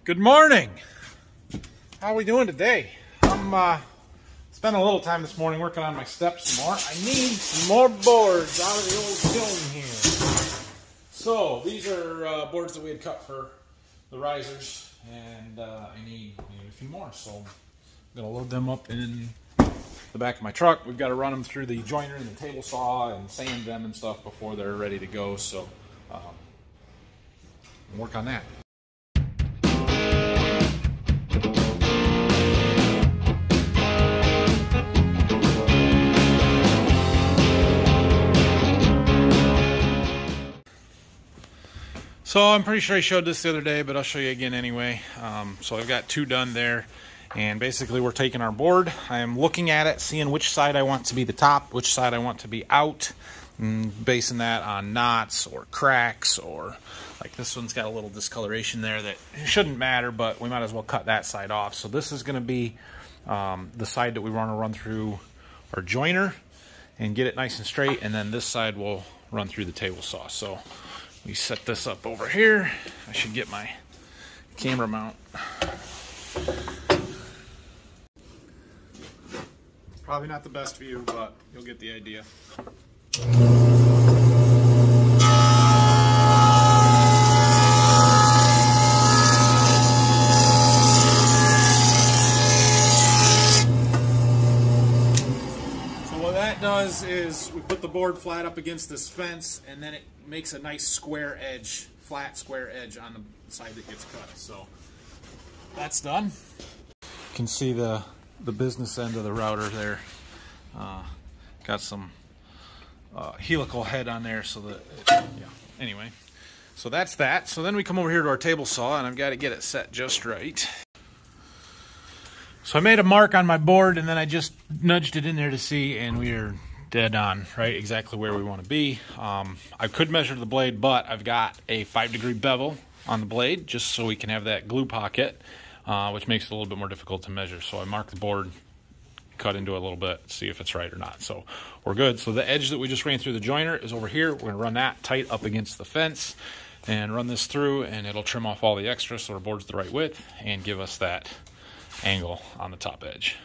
Good morning. How are we doing today? I'm spent a little time this morning working on my steps some more. I need some more boards out of the old kiln here. So these are boards that we had cut for the risers, and I need a few more. So I'm gonna load them up in the back of my truck. We've got to run them through the joiner and the table saw and sand them and stuff before they're ready to go. So work on that. So I'm pretty sure I showed this the other day, but I'll show you again anyway. So I've got two done there, and basically we're taking our board. I am looking at it, seeing which side I want to be the top, which side I want to be out, and basing that on knots or cracks, or like this one's got a little discoloration there that shouldn't matter, but we might as well cut that side off. So this is going to be the side that we want to run through our joiner and get it nice and straight, and then this side will run through the table saw. So we set this up over here. I should get my camera mount. Probably not the best view, but you'll get the idea. So what that does is we put the board flat up against this fence, and then it makes a nice square edge, flat square edge on the side that gets cut. So that's done. You can see the business end of the router there. Got some helical head on there, so that yeah. Anyway, so that's that. So then we come over here to our table saw, and I've got to get it set just right. So I made a mark on my board, and then I just nudged it in there to see, and we are dead on, right? Exactly where we want to be. I could measure the blade, but I've got a 5-degree bevel on the blade just so we can have that glue pocket, which makes it a little bit more difficult to measure. So I mark the board, cut into it a little bit, see if it's right or not. So we're good. So the edge that we just ran through the joiner is over here. We're going to run that tight up against the fence and run this through, and it'll trim off all the extra so our board's the right width and give us that angle on the top edge.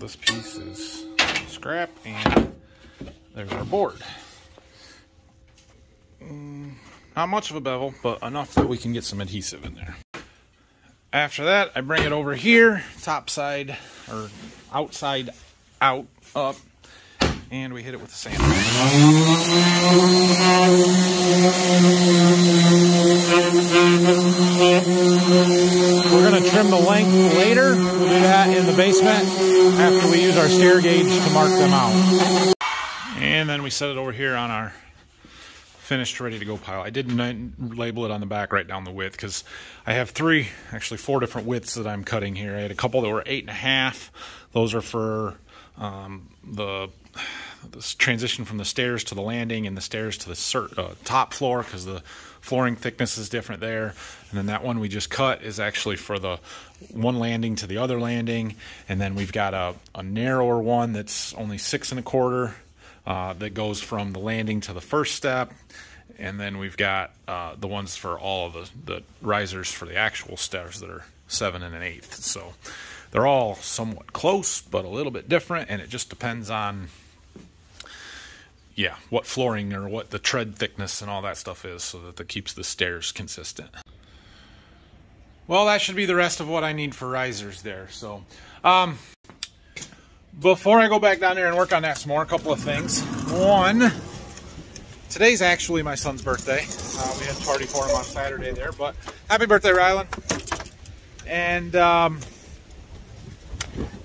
This piece is scrap, and there's our board. Not much of a bevel, but enough that we can get some adhesive in there. After that, I bring it over here, top side, or outside out, up, and we hit it with the sand. We're going to trim the length later. We'll do that in the basement after we use our stair gauge to mark them out. And then we set it over here on our finished, ready to go pile. I didn't label it on the back right down the width because I have actually four different widths that I'm cutting here. I had a couple that were 8.5. Those are for the transition from the stairs to the landing and the stairs to the top floor, because the flooring thickness is different there. And then that one we just cut is actually for the one landing to the other landing. And then we've got a narrower one that's only 6 1/4 that goes from the landing to the first step. And then we've got the ones for all of the risers for the actual stairs that are 7 1/8. So they're all somewhat close, but a little bit different, and it just depends on what flooring or what the tread thickness and all that stuff is, so that keeps the stairs consistent. Well, that should be the rest of what I need for risers there. So before I go back down there and work on that some more, a couple of things. One, today's actually my son's birthday. We had a party for him on Saturday there, but happy birthday, Rylan. And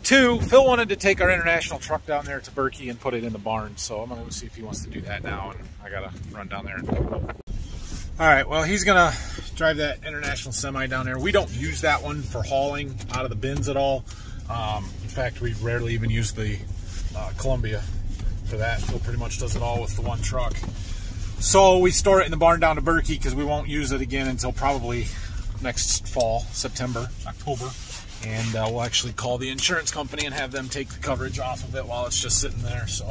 2, Phil wanted to take our international truck down there to Berkey and put it in the barn, so I'm gonna see if he wants to do that now, and I gotta run down there and pick it up. All right, well, he's gonna drive that international semi down there. We don't use that one for hauling out of the bins at all. In fact, we rarely even use the Columbia for that. Phil pretty much does it all with the one truck. So we store it in the barn down to Berkey because we won't use it again until probably next fall, September, October. And we'll actually call the insurance company and have them take the coverage off of it while it's just sitting there. So,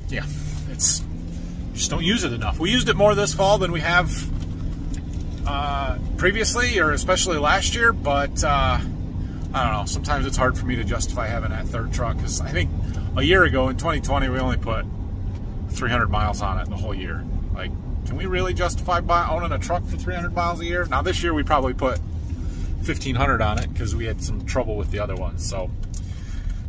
yeah, it's just don't use it enough. We used it more this fall than we have previously, or especially last year. But I don't know. Sometimes it's hard for me to justify having that third truck because I think a year ago in 2020 we only put 300 miles on it the whole year. Like, can we really justify owning a truck for 300 miles a year? Now this year we probably put 1,500 on it because we had some trouble with the other ones. So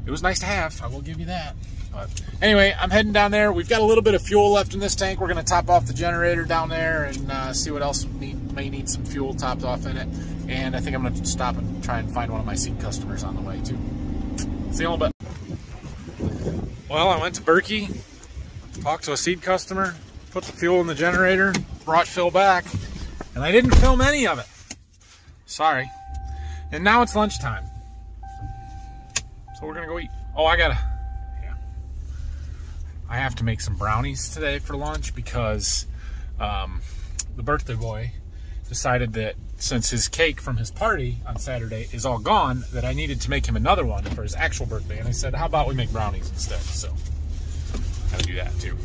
it was nice to have, I will give you that. But anyway, I'm heading down there. We've got a little bit of fuel left in this tank. We're gonna top off the generator down there and see what else may need some fuel topped off in it. And I think I'm gonna stop and try and find one of my seed customers on the way too. See you in a little bit. Well, I went to Berkey, talked to a seed customer, put the fuel in the generator, brought Phil back, and I didn't film any of it. Sorry. And now it's lunchtime. So we're gonna go eat. Oh, I have to make some brownies today for lunch because the birthday boy decided that since his cake from his party on Saturday is all gone, that I needed to make him another one for his actual birthday. And I said, how about we make brownies instead? So I gotta do that too.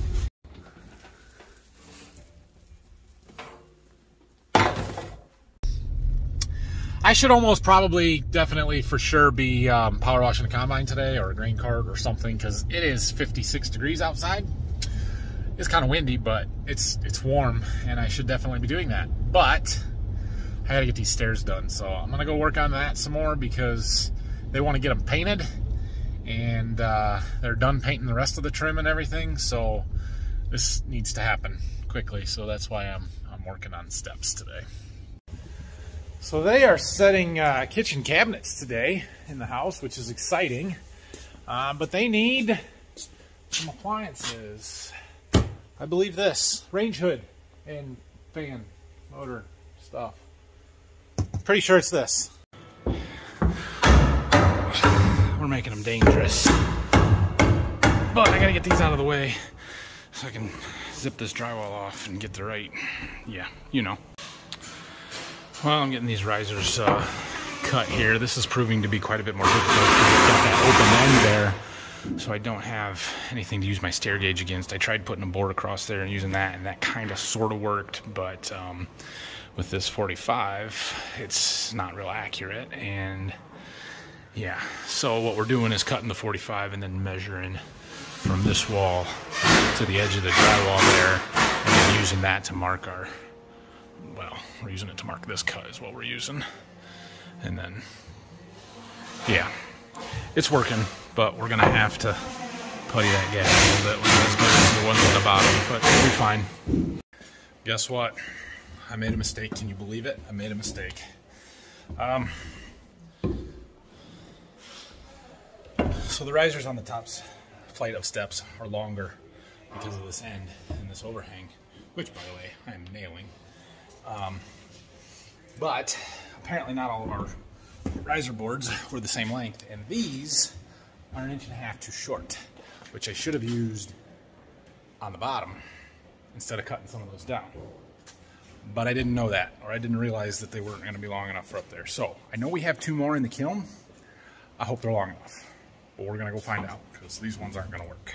I should almost probably definitely for sure be power washing the combine today or a grain cart or something because it is 56 degrees outside. It's kind of windy, but it's warm and I should definitely be doing that. But I gotta get these stairs done, so I'm gonna go work on that some more because they want to get them painted and they're done painting the rest of the trim and everything, so this needs to happen quickly. So that's why I'm working on steps today. So they are setting kitchen cabinets today in the house, which is exciting. But they need some appliances. I believe this, range hood and fan, motor stuff. Pretty sure it's this. We're making them dangerous. But I gotta get these out of the way so I can zip this drywall off and get the right, yeah, you know. Well, I'm getting these risers cut here. This is proving to be quite a bit more difficult because I've got that open end there, so I don't have anything to use my stair gauge against. I tried putting a board across there and using that, and that kind of sort of worked, but with this 45, it's not real accurate, and yeah. So what we're doing is cutting the 45 and then measuring from this wall to the edge of the drywall there, and then using that to mark our, well, we're using it to mark this cut is what we're using. And then, yeah, it's working, but we're gonna have to putty that gap a little bit. We're not as good as the ones at the bottom, but we'll be fine. Guess what? I made a mistake. Can you believe it? I made a mistake. So the risers on the top flight of steps are longer because of this end and this overhang, which, by the way, I'm nailing. But apparently not all of our riser boards were the same length, and these are 1.5 inches too short, which I should have used on the bottom instead of cutting some of those down. But I didn't know that, or I didn't realize that they weren't going to be long enough for up there. So I know we have 2 more in the kiln. I hope they're long enough, but we're going to go find out because these ones aren't going to work.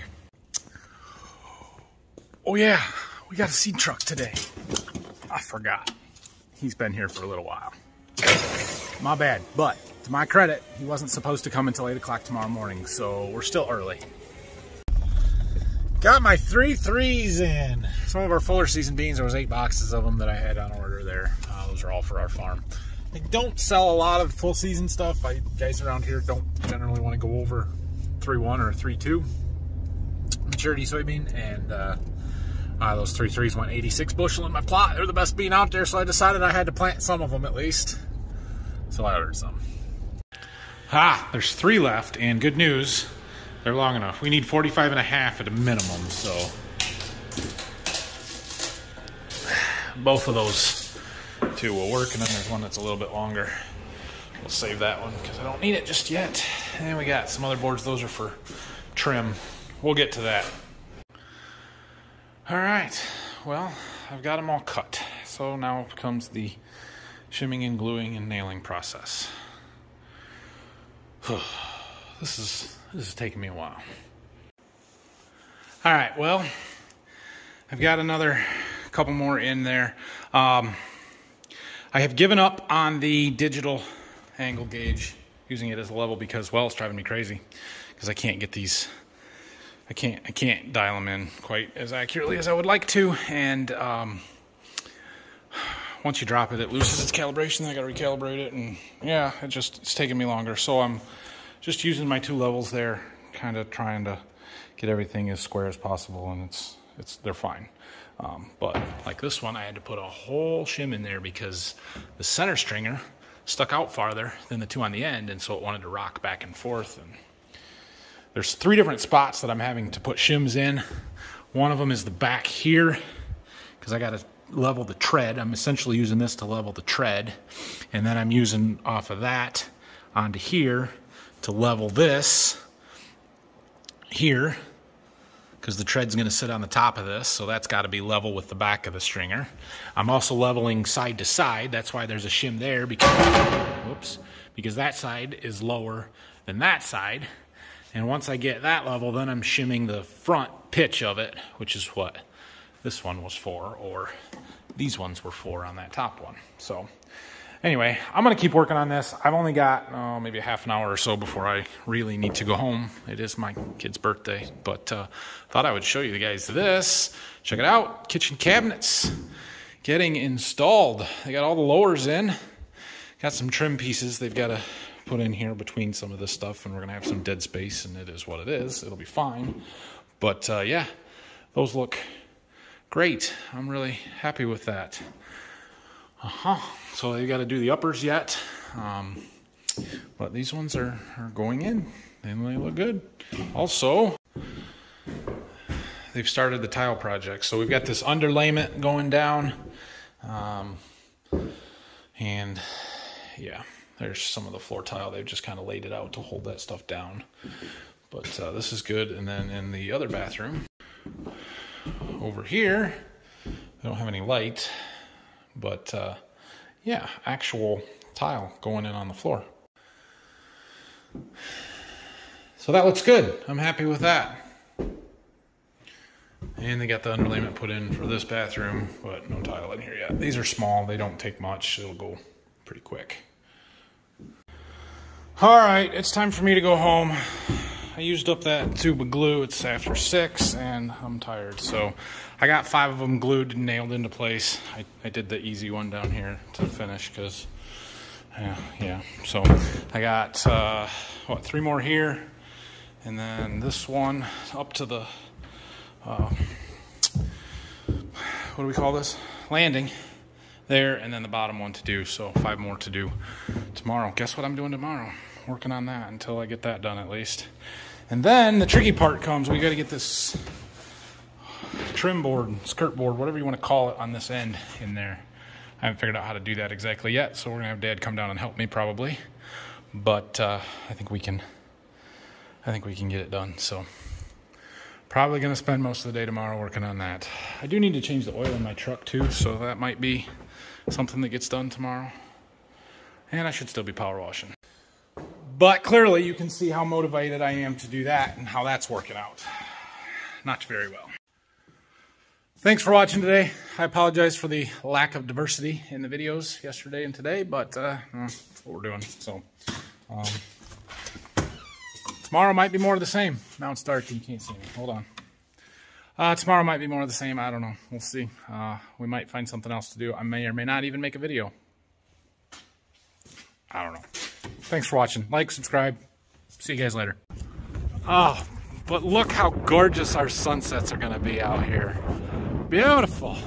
Oh yeah, we got a seed truck today. I forgot. He's been here for a little while. My bad, but to my credit, he wasn't supposed to come until 8 o'clock tomorrow morning, so we're still early. Got my 3 threes in. Some of our fuller season beans, there was 8 boxes of them that I had on order there. Those are all for our farm. I don't sell a lot of full season stuff. Guys around here don't generally want to go over 3.1 or 3.2 maturity soybean, and those 3 threes went 86 bushel in my plot. They're the best bean out there, so I decided I had to plant some of them at least. So I ordered some. There's 3 left, and good news, they're long enough. We need 45 and a half at a minimum, so both of those 2 will work, and then there's one that's a little bit longer. We'll save that one because I don't need it just yet. And then we got some other boards. Those are for trim. We'll get to that. All right, well, I've got them all cut. So now comes the shimming and gluing and nailing process. This is taking me a while. All right, well, I've got another couple more in there. I have given up on the digital angle gauge, using it as a level because, well, it's driving me crazy because I can't get these. I can't dial them in quite as accurately as I would like to, and once you drop it, it loses its calibration. I got to recalibrate it, and yeah, it's taking me longer. So I'm just using my 2 levels there, kind of trying to get everything as square as possible, and they're fine. But like this one, I had to put a whole shim in there because the center stringer stuck out farther than the 2 on the end, and so it wanted to rock back and forth. And there's 3 different spots that I'm having to put shims in. One of them is the back here, because I got to level the tread. I'm essentially using this to level the tread, and then I'm using off of that onto here to level this here, because the tread's going to sit on the top of this, so that's got to be level with the back of the stringer. I'm also leveling side to side. That's why there's a shim there, because that side is lower than that side. And once I get that level, then I'm shimming the front pitch of it, which is what this one was for, or these ones were for on that top one. So anyway, I'm going to keep working on this. I've only got maybe a half an hour or so before I really need to go home. It is my kid's birthday, but thought I would show you guys this. Check it out. Kitchen cabinets getting installed. They got all the lowers in. Got some trim pieces they've got to put in here between some of this stuff, and we're going to have some dead space, and it is what it is. It'll be fine. But yeah, those look great. I'm really happy with that. So they've got to do the uppers yet, but these ones are going in, and they look good. Also, they've started the tile project. So we've got this underlayment going down, and yeah, there's some of the floor tile. They've just kind of laid it out to hold that stuff down. But this is good. And then in the other bathroom, over here, they don't have any light, but yeah, actual tile going in on the floor. So that looks good. I'm happy with that. And they got the underlayment put in for this bathroom, but no tile in here yet. These are small. They don't take much. It'll go pretty quick. All right, it's time for me to go home. I used up that tube of glue. It's after 6, and I'm tired. So I got 5 of them glued and nailed into place. I did the easy one down here to finish because, yeah. So I got, 3 more here. And then this one up to the, what do we call this? Landing there, and then the bottom one to do. So 5 more to do tomorrow. Guess what I'm doing tomorrow? Working on that until I get that done at least. And then the tricky part comes. We got to get this trim board, skirt board, whatever you want to call it, on this end in there. I haven't figured out how to do that exactly yet, so we're gonna have Dad come down and help me probably. But I think we can get it done. So probably gonna spend most of the day tomorrow working on that. I do need to change the oil in my truck too, so that might be something that gets done tomorrow. And I should still be power washing. But clearly you can see how motivated I am to do that and how that's working out. Not very well. Thanks for watching today. I apologize for the lack of diversity in the videos yesterday and today, but that's what we're doing. So tomorrow might be more of the same. Now it's dark and you can't see me. Hold on. Tomorrow might be more of the same. I don't know. We'll see. We might find something else to do. I may or may not even make a video. I don't know. Thanks for watching. Like, subscribe. See you guys later. Oh, but look how gorgeous our sunsets are going to be out here. Beautiful.